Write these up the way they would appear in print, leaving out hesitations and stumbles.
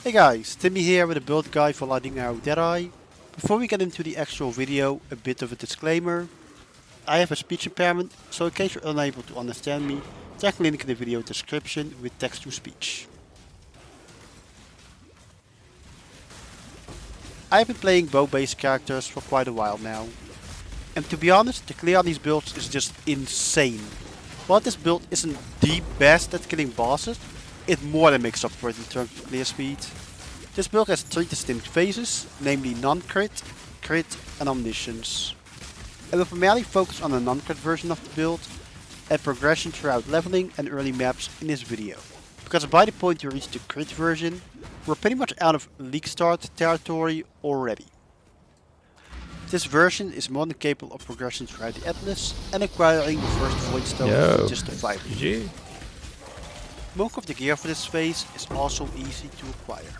Hey guys, Timmy here with a build guide for Lightning Arrow Deadeye. Before we get into the actual video, a bit of a disclaimer. I have a speech impairment, so in case you're unable to understand me, check the link in the video description with text to speech. I have been playing bow-based characters for quite a while now. And to be honest, the clear on these builds is just insane. While this build isn't the best at killing bosses, it more than makes up for it in terms of clear speed. This build has 3 distinct phases, namely non-crit, crit and omniscience. I will primarily focus on the non-crit version of the build and progression throughout leveling and early maps in this video. Because by the point you reach the crit version, we're pretty much out of League Start territory already. This version is more than capable of progression throughout the Atlas and acquiring the first Void Stone in just a 5 GG. Most of the gear for this phase is also easy to acquire.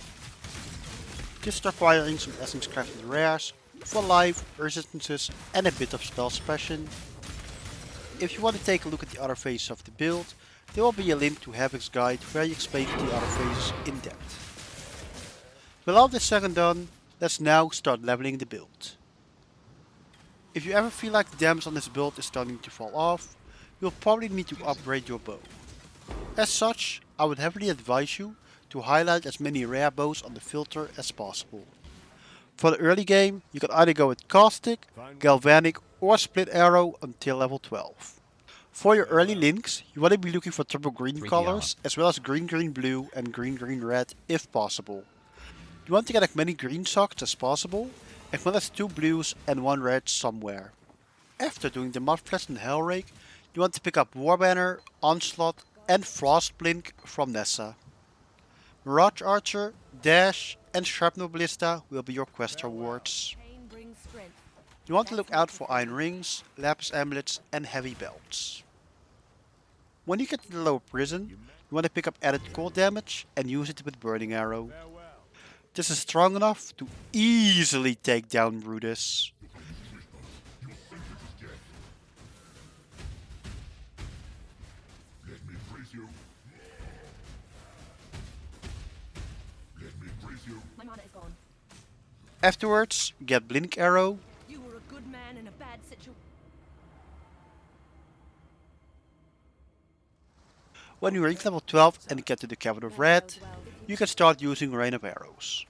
Just acquiring some essence crafted rares, for life, resistances and a bit of spell suppression. If you want to take a look at the other phases of the build, there will be a link to Havoc's guide where he explains the other phases in depth. With all this said and done, let's now start leveling the build. If you ever feel like the damage on this build is starting to fall off, you'll probably need to upgrade your bow. As such, I would heavily advise you to highlight as many rare bows on the filter as possible. For the early game, you can either go with Caustic, Galvanic or Split Arrow until level 12. For your early links, you want to be looking for triple green colors as well as green green blue and green green red if possible. You want to get as many green socks as possible, as well as 2 blues and 1 red somewhere. After doing the Mudflash and Hellrake, you want to pick up Warbanner, Onslaught and Frostblink from Nessa. Mirage Archer, Dash and Shrapnel Ballista will be your quest rewards. You want to look out for Iron Rings, Lapis Amulets and Heavy Belts. When you get to the lower prison, you want to pick up added cold damage and use it with Burning Arrow. This is strong enough to easily take down Brutus. Afterwards, get Blink Arrow. You were a good man in a bad situation. When you reach level 12 and get to the Cavern of Red, you can start using Rain of Arrows.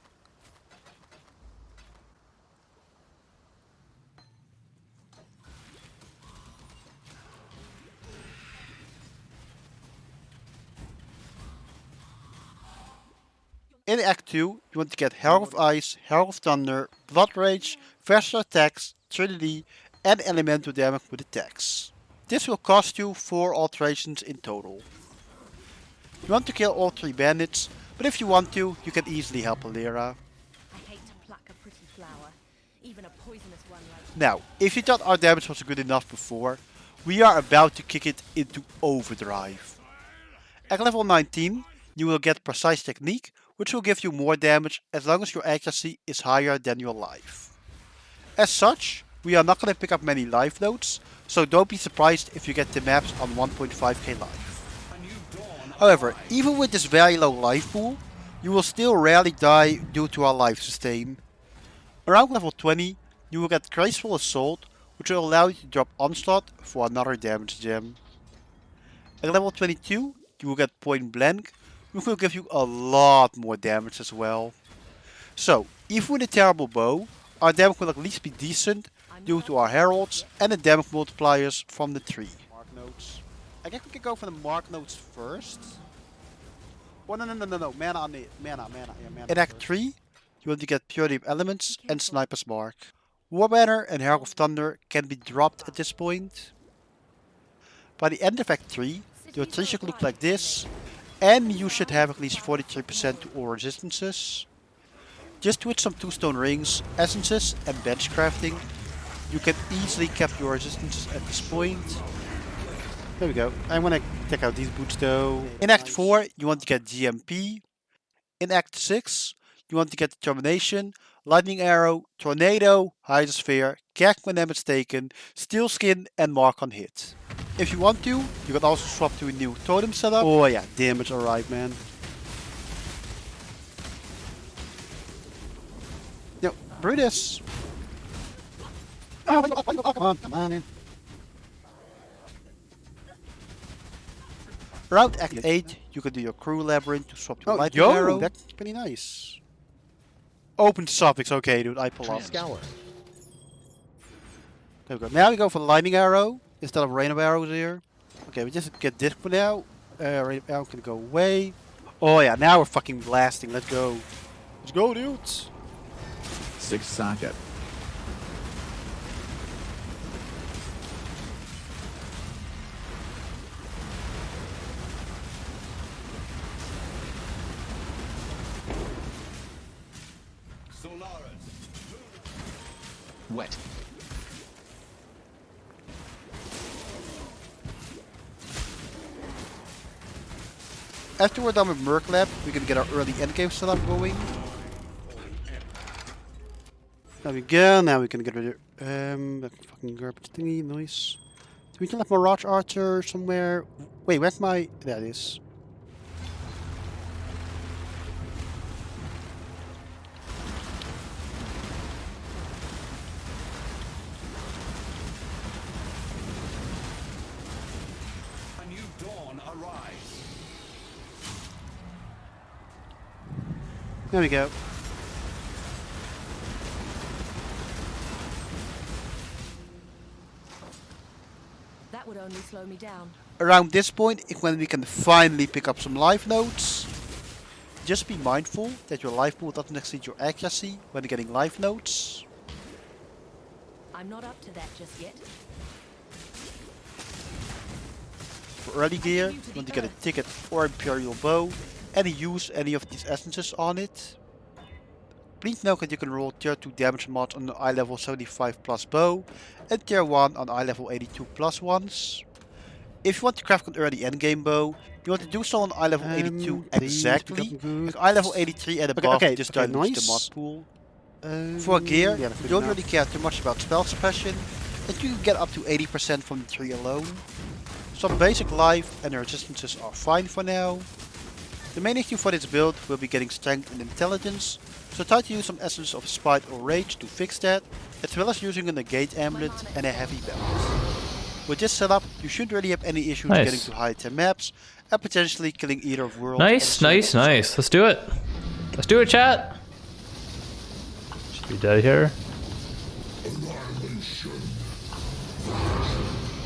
In Act 2, you want to get Herald of Ice, Herald of Thunder, Blood Rage, Faster Attacks, Trinity and Elemental Damage with attacks. This will cost you 4 alterations in total. You want to kill all 3 bandits, but if you want to, you can easily help Alera. I hate to pluck a pretty flower, even a poisonous one like Now, if you thought our damage was good enough before, we are about to kick it into overdrive. At level 19, you will get Precise Technique, which will give you more damage as long as your accuracy is higher than your life. As such, we are not going to pick up many life nodes, so don't be surprised if you get the maps on 1.5k life. However, even with this very low life pool, you will still rarely die due to our life sustain. Around level 20, you will get Graceful Assault, which will allow you to drop Onslaught for another damage gem. At level 22, you will get Point Blank, which will give you a lot more damage as well. So, even with a terrible bow, our damage will at least be decent due to our heralds and the damage multipliers from the tree. Mark notes. I guess we can go for the mark notes first. Oh no, mana on it. Mana. In Act 3, you want to get Purity of Elements and Sniper's Mark. Warbanner and Herald of Thunder can be dropped at this point. By the end of Act 3, your tree should look like this, and you should have at least 43% to all resistances. Just with some 2 stone rings, essences and bench crafting, you can easily cap your resistances at this point. There we go. I want to check out these boots though. In Act 4, you want to get GMP. In Act 6, you want to get Determination, Lightning Arrow, Tornado, Hydrosphere, Gag when damage taken, Steel Skin and Mark on Hit. If you want to, you can also swap to a new totem setup. Oh yeah, damage alright man. Brutus! Oh, come on. Around Act 8, you can do your crew labyrinth to swap to lightning arrow. That's pretty nice. Open suffix, okay, dude, I pull off. Scour. There we go. Now we go for lightning arrow instead of rain of arrows here. Okay, we just get this for now. Rain of arrow can go away. Oh yeah, now we're fucking blasting. Let's go. Let's go, dudes. 6 socket. Wet. After we're done with Merc Lab, we can get our early endgame setup going. There we go, now we can get rid of that fucking garbage thingy, nice. Do we still have Mirage Archer somewhere? Wait, where's my... There it is. A new dawn arrives. There we go. That would only slow me down. Around this point is when we can finally pick up some life nodes. Just be mindful that your life pool doesn't exceed your accuracy when getting life nodes. I'm not up to that just yet. For early gear, you want to get a ticket or imperial bow and use any of these essences on it. Please note that you can roll tier 2 damage mods on the eye level 75 plus bow and tier 1 on eye level 82 plus ones. If you want to craft an early endgame bow, you want to do so on eye level 82 exactly. Like eye level 83 and above just dilutes the mod pool. For gear, you don't really care too much about spell suppression, and you can get up to 80% from the tree alone. Some basic life and resistances are fine for now. The main issue for this build will be getting strength and intelligence, so try to use some essence of spite or rage to fix that, as well as using a negate amulet and a heavy belt. With this setup, you shouldn't really have any issues getting to high tier maps and potentially killing either world. Nice. Let's do it. Let's do it, chat. Should be dead here.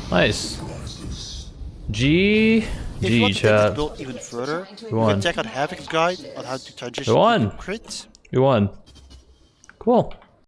Nice. If you want to take chat. this build even further, We you won. can check out Havoc's guide on how to transition We won. to crit. We won. Cool.